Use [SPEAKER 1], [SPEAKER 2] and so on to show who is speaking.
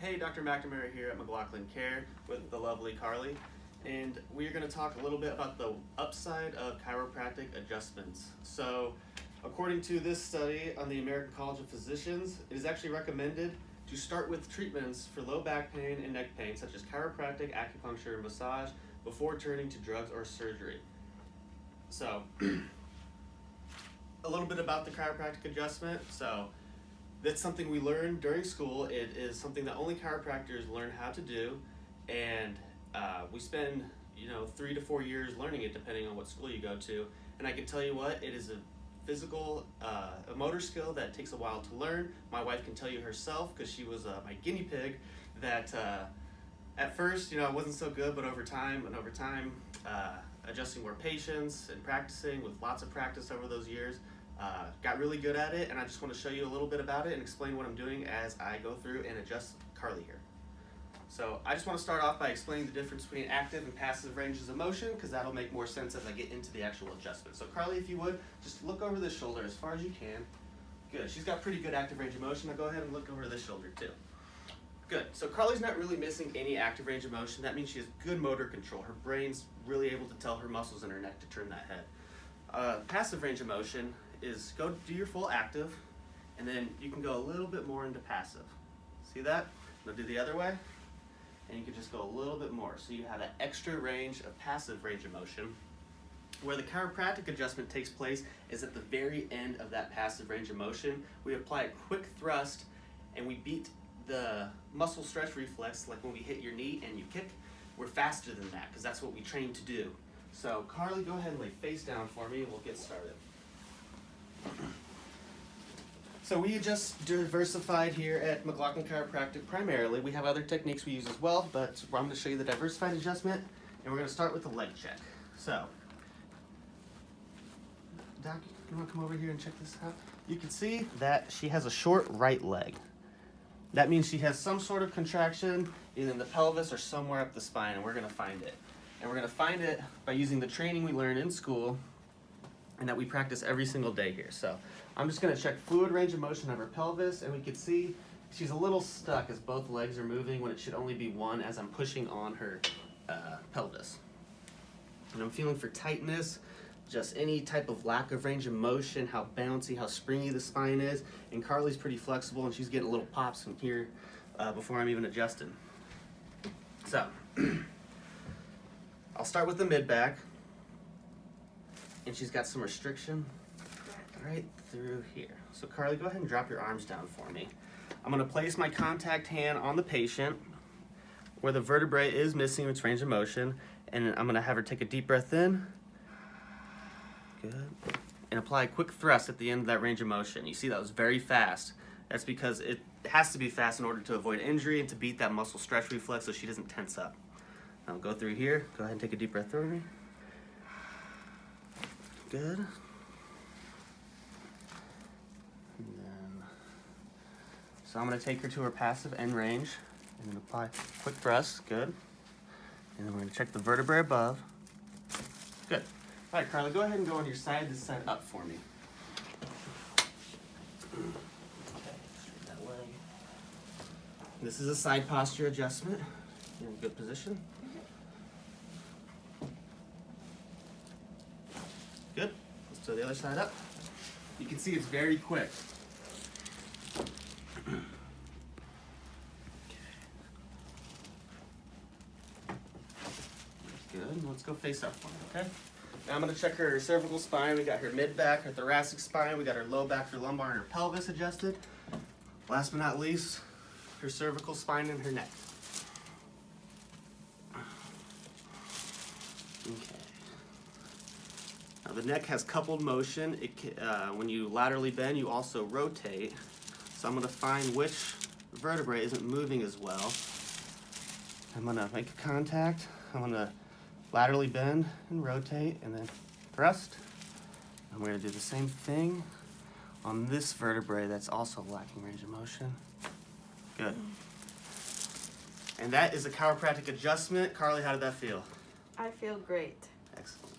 [SPEAKER 1] Hey, Dr. McNamara here at McLaughlin Care with the lovely Carly, and we're going to talk a little bit about the upside of chiropractic adjustments. So, according to this study on the American College of Physicians, it is actually recommended to start with treatments for low back pain and neck pain, such as chiropractic, acupuncture, and massage, before turning to drugs or surgery. So, a little bit about the chiropractic adjustment. So, that's something we learn during school. It is something that only chiropractors learn how to do, and we spend 3 to 4 years learning it, depending on what school you go to. And I can tell you what, it is a physical, a motor skill that takes a while to learn. My wife can tell you herself, because she was my guinea pig, that at first, it wasn't so good, but over time, adjusting more patients and practicing with lots of practice over those years, got really good at it. And I just want to show you a little bit about it and explain what I'm doing as I go through and adjust Carly here. So I just want to start off by explaining the difference between active and passive ranges of motion, because that'll make more sense as I get into the actual adjustment. So Carly, if you would, just look over this shoulder as far as you can. Good. She's got pretty good active range of motion. Now go ahead and look over this shoulder too. Good. So Carly's not really missing any active range of motion. That means she has good motor control. Her brain's really able to tell her muscles in her neck to turn that head. Passive range of motion is go do your full active, and then you can go a little bit more into passive. See that? Now do the other way, and you can just go a little bit more. So you have an extra range of passive range of motion. Where the chiropractic adjustment takes place is at the very end of that passive range of motion. We apply a quick thrust, and we beat the muscle stretch reflex, like when we hit your knee and you kick. We're faster than that, because that's what we train to do. So Carly, go ahead and lay face down for me, and we'll get started. So we adjust Diversified here at McLaughlin Chiropractic primarily. We have other techniques we use as well, but I'm going to show you the Diversified adjustment, and we're going to start with the leg check. So, Doc, you want to come over here and check this out? You can see that she has a short right leg. That means she has some sort of contraction either in the pelvis or somewhere up the spine, and we're going to find it. And we're going to find it by using the training we learn in school and that we practice every single day here. So I'm just going to check fluid range of motion of her pelvis, and we can see she's a little stuck as both legs are moving when it should only be one, as I'm pushing on her pelvis. And I'm feeling for tightness, just any type of lack of range of motion, how bouncy, how springy the spine is. And Carly's pretty flexible, and she's getting little pops from here before I'm even adjusting. So I'll start with the mid-back. And she's got some restriction right through here. So Carly, go ahead and drop your arms down for me. I'm going to place my contact hand on the patient where the vertebrae is missing its range of motion, and I'm going to have her take a deep breath in. Good. And apply a quick thrust at the end of that range of motion. You see that was very fast. That's because it has to be fast in order to avoid injury and to beat that muscle stretch reflex so she doesn't tense up. I'll go through here. Go ahead and take a deep breath through me. Good. And then, so I'm going to take her to her passive end range and then apply quick thrust. Good. And then we're going to check the vertebrae above. Good. All right, Carly, go ahead and go on your side, this side up for me. Okay, straight that way. This is a side posture adjustment. You're in a good position. Good. Let's do the other side up. You can see it's very quick. Good. Let's go face up for me, okay? Now I'm going to check her cervical spine. We got her mid-back, her thoracic spine. We got her low back, her lumbar, and her pelvis adjusted. Last but not least, her cervical spine and her neck. Okay. Now the neck has coupled motion. When you laterally bend, you also rotate. So I'm going to find which vertebrae isn't moving as well. I'm going to make a contact. I'm going to laterally bend and rotate and then thrust. And we're going to do the same thing on this vertebrae that's also lacking range of motion. Good. And that is a chiropractic adjustment. Carly, how did that feel?
[SPEAKER 2] I feel great.
[SPEAKER 1] Excellent.